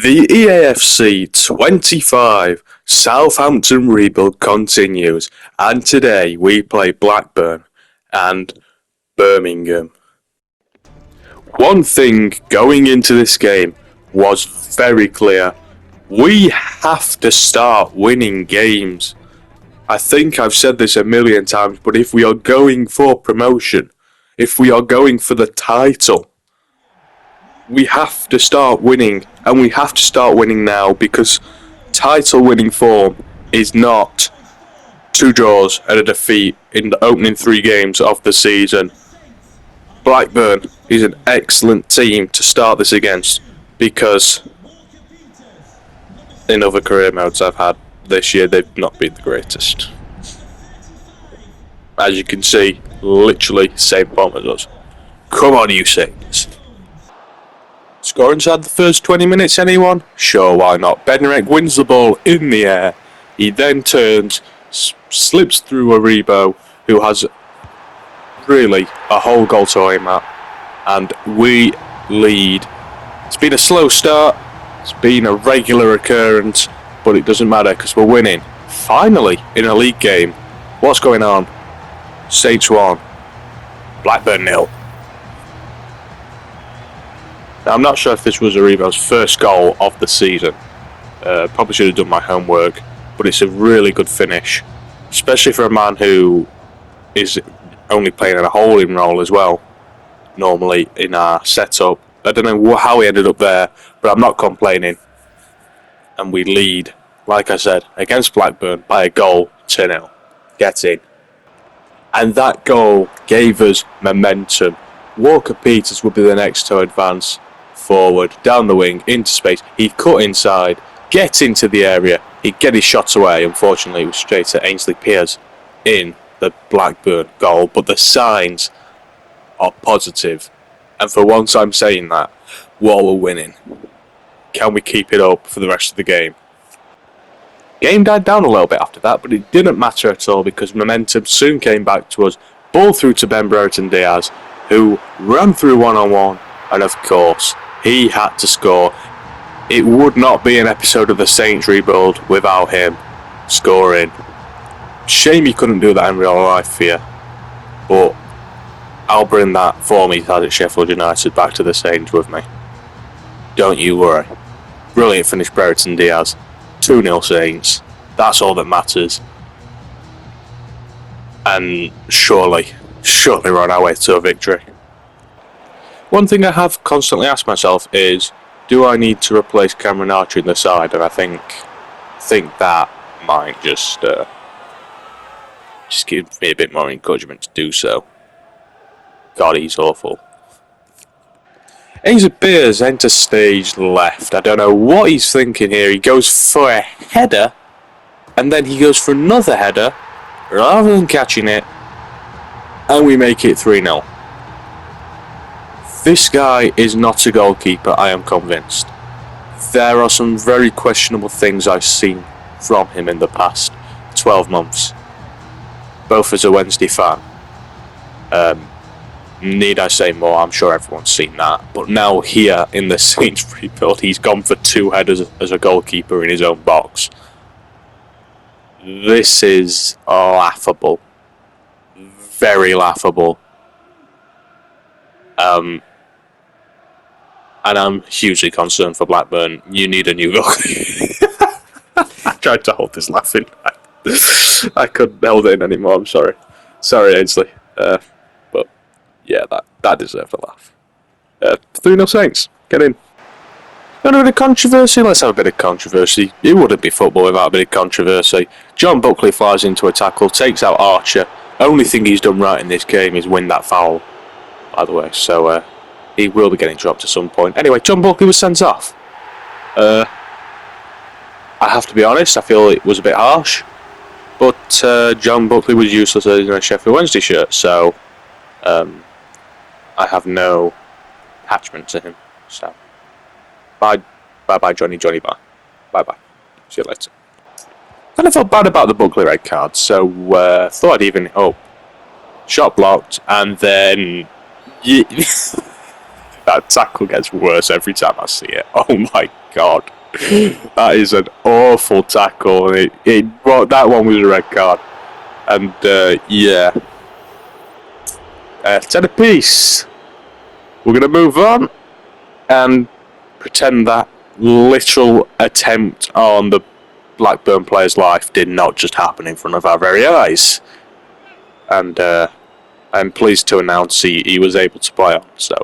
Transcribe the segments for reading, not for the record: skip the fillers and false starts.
The EAFC 25 Southampton rebuild continues, and today we play Blackburn and Birmingham. One thing going into this game was very clear. We have to start winning games. I think I've said this a million times, but if we are going for promotion, if we are going for the title, we have to start winning, and we have to start winning now, because title winning form is not 2 draws and a defeat in the opening 3 games of the season. Blackburn is an excellent team to start this against, because in other career modes I've had this year, they've not been the greatest. As you can see, literally same form as us. Come on, you Saints. Score inside the first 20 minutes, anyone? Sure, why not? Bednarek wins the ball in the air. He then turns, slips through a Rebo, who has really a whole goal to aim at, and we lead. It's been a slow start, it's been a regular occurrence, but it doesn't matter because we're winning. Finally, in a league game. What's going on? Saints 1, Blackburn 0. Now, I'm not sure if this was Aribo's first goal of the season. Probably should have done my homework, but it's a really good finish, especially for a man who is only playing in a holding role as well, normally in our setup. I don't know how he ended up there, but I'm not complaining. And we lead, like I said, against Blackburn by a goal, 2-0. Get in. And that goal gave us momentum. Walker-Peters would be the next to advance forward, down the wing, into space. He'd cut inside, get into the area, he'd get his shots away. Unfortunately, it was straight to Ainsley Pearce in the Blackburn goal, but the signs are positive. And for once I'm saying that, while we're winning. Can we keep it up for the rest of the game? Game died down a little bit after that, but it didn't matter at all because momentum soon came back to us. Ball through to Ben Brereton Diaz, who ran through one-on-one, and of course, he had to score. It would not be an episode of the Saints rebuild without him scoring. Shame he couldn't do that in real life here, but I'll bring that form he's had at Sheffield United back to the Saints with me. Don't you worry. Brilliant finish, Brereton Diaz. 2-0 Saints. That's all that matters. And surely we're on our way to a victory. One thing I have constantly asked myself is, do I need to replace Cameron Archer in the side? And I think that might just give me a bit more encouragement to do so. God, he's awful. Ainsley Pearce enters stage left. I don't know what he's thinking here. He goes for a header, and then he goes for another header, rather than catching it, and we make it 3-0. This guy is not a goalkeeper, I am convinced. There are some very questionable things I've seen from him in the past 12 months, both as a Wednesday fan. Need I say more? I'm sure everyone's seen that. But now here in the Saints rebuild, he's gone for 2 headers as a goalkeeper in his own box. This is laughable. Very laughable. And I'm hugely concerned for Blackburn. You need a new goalkeeper. I tried to hold this laughing. I couldn't hold it in anymore, I'm sorry. Sorry, Ainsley. But yeah, that deserved a laugh. 3-0 Saints. Get in. Want a bit of controversy? Let's have a bit of controversy. It wouldn't be football without a bit of controversy. John Buckley flies into a tackle, takes out Archer. Only thing he's done right in this game is win that foul, by the way. So he will be getting dropped at some point. Anyway, John Buckley was sent off. I have to be honest, I feel it was a bit harsh. But John Buckley was useless in a Sheffield Wednesday shirt, so I have no attachment to him. So bye, Johnny, bye. Bye. See you later. Kind of felt bad about the Buckley red card, so thought I'd even it up. Shot blocked, and then that tackle gets worse every time I see it. Oh my God. That is an awful tackle. That one was a red card. And, yeah. 10 apiece. We're going to move on and pretend that literal attempt on the Blackburn player's life did not just happen in front of our very eyes. And I'm pleased to announce he was able to play on. So,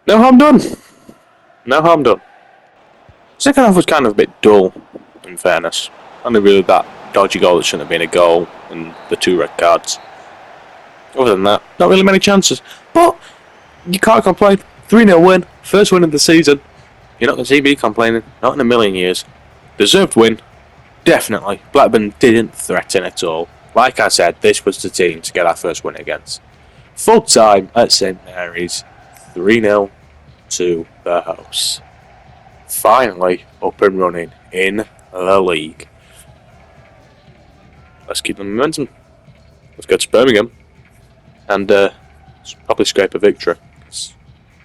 no harm done. No harm done. Second half was kind of a bit dull, in fairness. Only really that dodgy goal that shouldn't have been a goal and the 2 red cards. Other than that, not really many chances. But you can't complain. 3-0 win, first win of the season. You're not going to see me complaining, not in a million years. Deserved win, definitely. Blackburn didn't threaten at all. Like I said, this was the team to get our first win against. Full time at St Mary's, 3-0 to the hosts. Finally up and running in the league. Let's keep the momentum. Let's go to Birmingham and probably scrape a victory.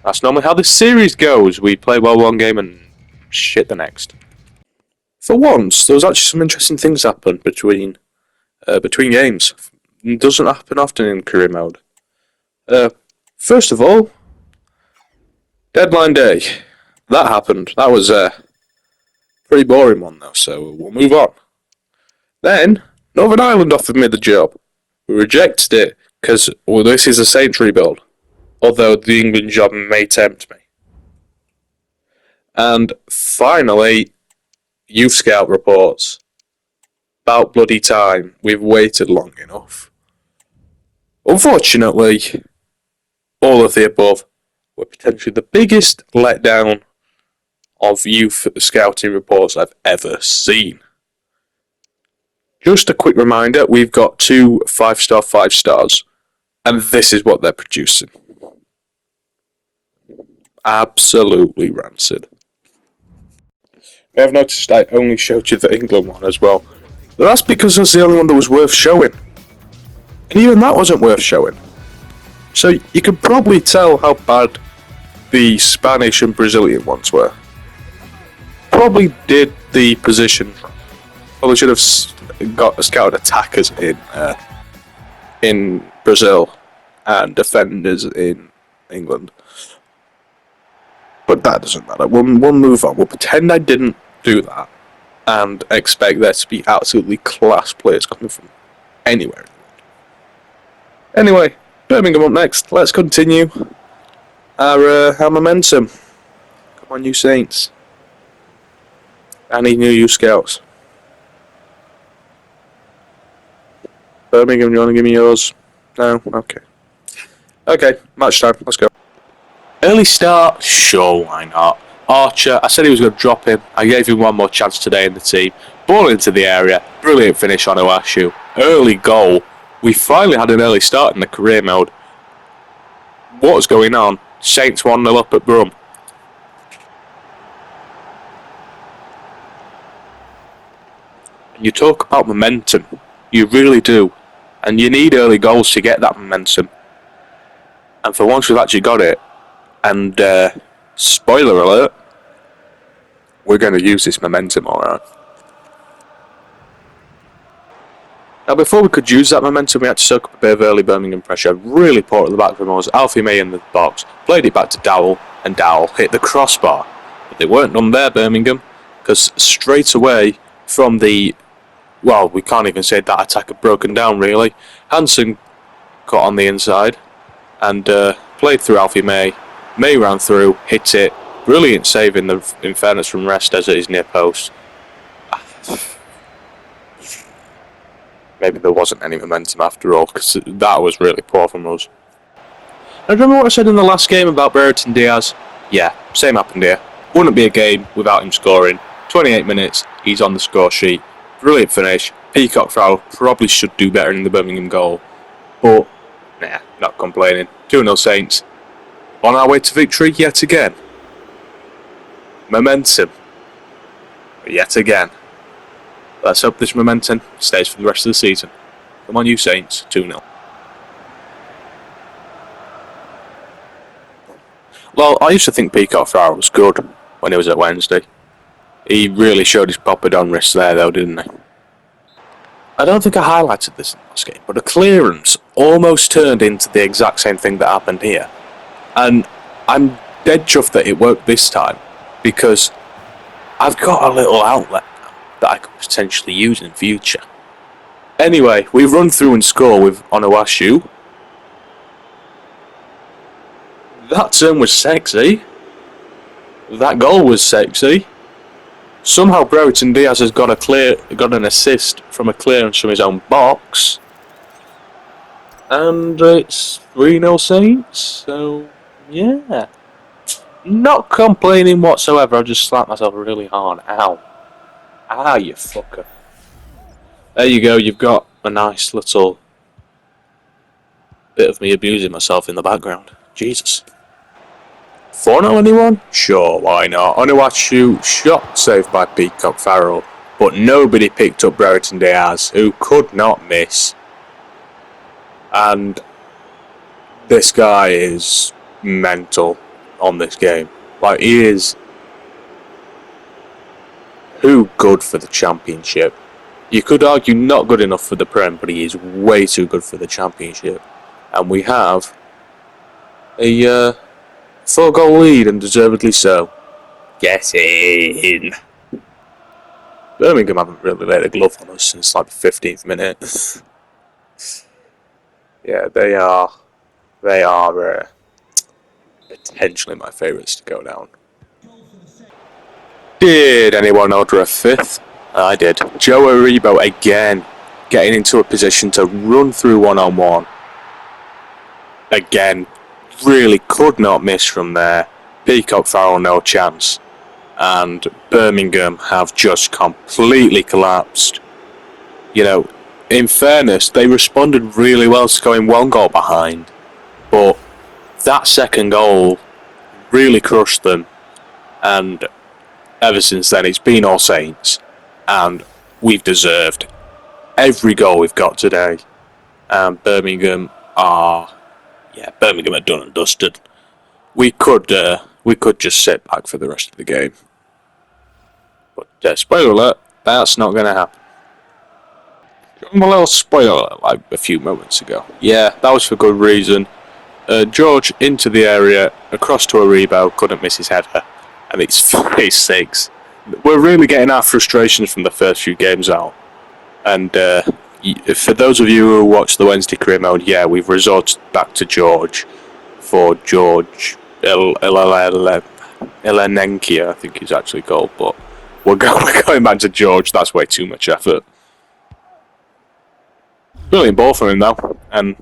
That's normally how this series goes. We play well one game and shit the next. For once, there was actually some interesting things happen between games. It doesn't happen often in career mode. First of all, deadline day. That happened. That was a pretty boring one though, so we'll move on. Then, Northern Ireland offered me the job. We rejected it because, well, this is a Saints rebuild. Although the England job may tempt me. And finally, Youth Scout reports. About bloody time. We've waited long enough. Unfortunately, all of the above were potentially the biggest letdown of youth scouting reports I've ever seen. Just a quick reminder, we've got 2 5-star 5 stars, and this is what they're producing. Absolutely rancid. I have noticed I only showed you the England one as well. But that's because that's the only one that was worth showing. And even that wasn't worth showing. So you can probably tell how bad the Spanish and Brazilian ones were. Probably did the position. Probably should have got scouted attackers in Brazil and defenders in England. But that doesn't matter. We'll move on. We'll pretend I didn't do that and expect there to be absolutely class players coming from anywhere. Anyway, Birmingham up next. Let's continue our momentum. Come on, you Saints. I need new youth scouts. Birmingham, you want to give me yours? No? Okay. Okay, match time. Let's go. Early start? Sure, why not? Archer, I said he was going to drop him. I gave him one more chance today in the team. Ball into the area. Brilliant finish on Oashu. Early goal. We finally had an early start in the career mode. What's going on? Saints 1-0 up at Brum. You talk about momentum. You really do. And you need early goals to get that momentum. And for once we've actually got it. And, spoiler alert, we're going to use this momentum, alright. Now, before we could use that momentum, we had to soak up a bit of early Birmingham pressure. Really poor at the back from us. Alfie May in the box, played it back to Dowell, and Dowell hit the crossbar. But they weren't done there, Birmingham, because straight away from the, well, we can't even say that attack had broken down, really. Hansen got on the inside and played through Alfie May. May ran through, hit it. Brilliant save in fairness from Restes at his near post. Maybe there wasn't any momentum after all, because that was really poor from us. I remember what I said in the last game about Brereton Diaz? Yeah, same happened here. Wouldn't be a game without him scoring. 28 minutes, he's on the score sheet. Brilliant finish. Peacock foul, probably should do better in the Birmingham goal. But, nah, not complaining. 2-0 Saints. On our way to victory yet again. Momentum. Yet again. Let's hope this momentum stays for the rest of the season. Come on, you Saints. 2-0. Well, I used to think Peacock Farrell was good. when he was at Wednesday. He really showed his proper Don wrist there, though, didn't he? I don't think I highlighted this in the last game, but a clearance almost turned into the exact same thing that happened here. And I'm dead chuffed that it worked this time, because I've got a little outlet now that I could potentially use in future. Anyway, we run through and score with Onuachu. That turn was sexy. That goal was sexy. Somehow Brereton Diaz has got an assist from a clearance from his own box. And it's 3-0 Saints, so yeah. Not complaining whatsoever, I just slapped myself really hard. Ow. Ah, you fucker. There you go, you've got a nice little bit of me abusing myself in the background. Jesus. 4-0 anyone? Sure, why not? Onuachu shot saved by Peacock Farrell, but nobody picked up Brereton Diaz, who could not miss. And this guy is mental on this game. Like, he is too good for the Championship. You could argue not good enough for the Prem, but he is way too good for the Championship. And we have a 4-goal lead, and deservedly so. Get in! Birmingham haven't really laid a glove on us since like the 15th minute. Yeah, they are potentially my favourites to go down. Did anyone order a fifth? I did. Joe Aribo again, getting into a position to run through one-on-one. Again, really could not miss from there. Peacock Farrell, no chance. And Birmingham have just completely collapsed. You know, in fairness, they responded really well to going 1 goal behind. But that second goal really crushed them. And ever since then, it's been all Saints. And we've deserved every goal we've got today. And Birmingham are done and dusted. We could just sit back for the rest of the game. But spoiler alert, that's not going to happen. A little spoiler alert, like a few moments ago. Yeah, that was for good reason. George into the area, across to Aribo, couldn't miss his header, and it's 5-6. We're really getting our frustrations from the first few games out. And for those of you who watch the Wednesday career mode, yeah, we've resorted back to George for George Elenenkia, I think he's actually called, but we're going back to George. That's way too much effort. Brilliant ball from him though, and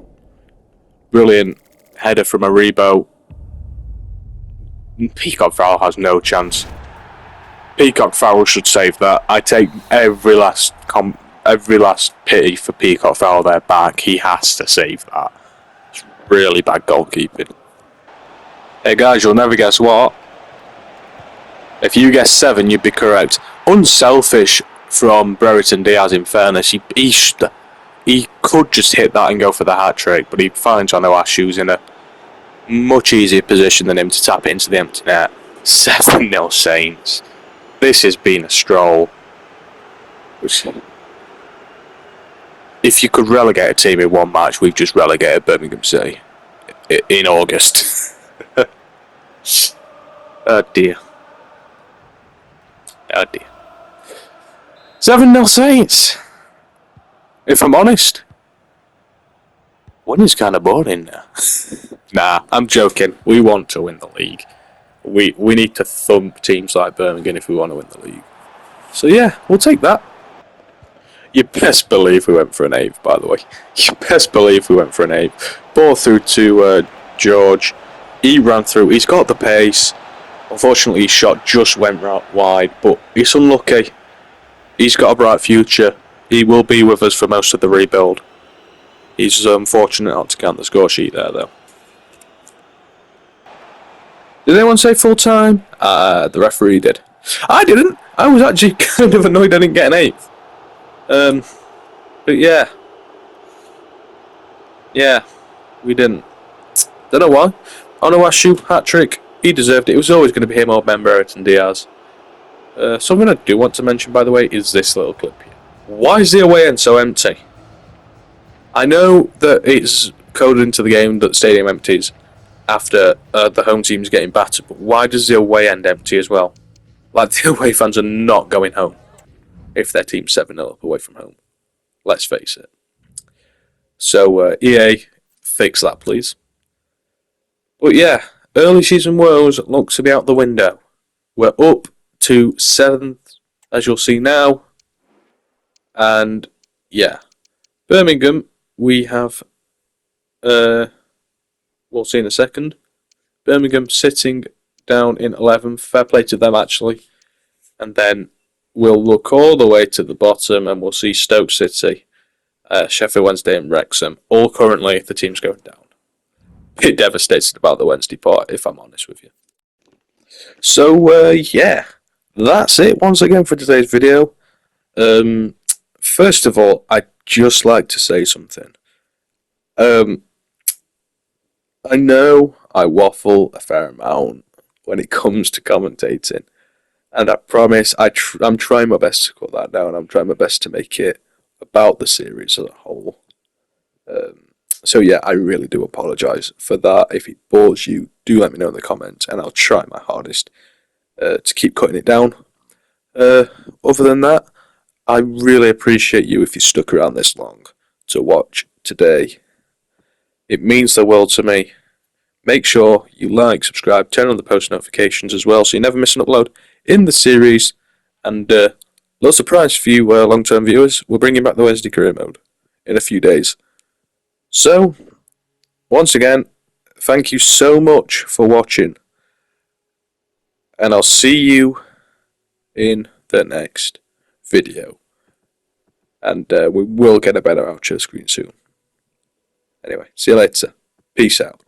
brilliant header from Aribo. Peacock Farrell has no chance. Peacock Farrell should save that. I take every last pity for Peacock Farrell there back. He has to save that. It's really bad goalkeeping. Hey guys, you'll never guess what. If you guess 7, you'd be correct. Unselfish from Brereton Diaz, in fairness. He could just hit that and go for the hat-trick, but he finds Onuachu's in a much easier position than him to tap it into the empty net. 7-0 Saints. This has been a stroll. If you could relegate a team in one match, we've just relegated Birmingham City in August. Oh dear. Oh dear. 7-0 Saints. If I'm honest, winning's kind of boring now. Nah, I'm joking. We want to win the league. We need to thump teams like Birmingham if we want to win the league. So yeah, we'll take that. You best believe we went for an 8th, by the way. You best believe we went for an 8th. Ball through to George. He ran through. He's got the pace. Unfortunately, his shot just went right wide, but he's unlucky. He's got a bright future. He will be with us for most of the rebuild. He's unfortunate not to count the score sheet there, though. Did anyone say full time? The referee did. I didn't. I was actually kind of annoyed I didn't get an 8th. But yeah. Yeah, we didn't. Don't know why. Onuachu, hat-trick. He deserved it. It was always going to be him or Ben Brereton Diaz. Something I do want to mention, by the way, is this little clip here. Why is the away end so empty? I know that it's coded into the game that the stadium empties after the home team's getting battered, but why does the away end empty as well? Like, the away fans are not going home if their team's 7-0 up away from home. Let's face it. So, EA, fix that, please. But yeah, early season woes look to be out the window. We're up to 7th, as you'll see now. And yeah, Birmingham, we have, we'll see in a second. Birmingham sitting down in 11th. Fair play to them, actually. And then we'll look all the way to the bottom and we'll see Stoke City, Sheffield Wednesday and Wrexham. All currently, the team's going down. Bit devastated about the Wednesday part, if I'm honest with you. So, yeah, that's it once again for today's video. First of all, I'd just like to say something. I know I waffle a fair amount when it comes to commentating, and I promise I'm trying my best to cut that down. I'm trying my best to make it about the series as a whole. So yeah, I really do apologise for that. If it bores you, do let me know in the comments, and I'll try my hardest to keep cutting it down. Other than that, I really appreciate you if you stuck around this long to watch today. It means the world to me. Make sure you like, subscribe, turn on the post notifications as well so you never miss an upload in the series. And little surprise for you long-term viewers, we're bringing back the Wednesday career mode in a few days. So, once again, thank you so much for watching. And I'll see you in the next video. And we will get a better outro screen soon. Anyway, see you later. Peace out.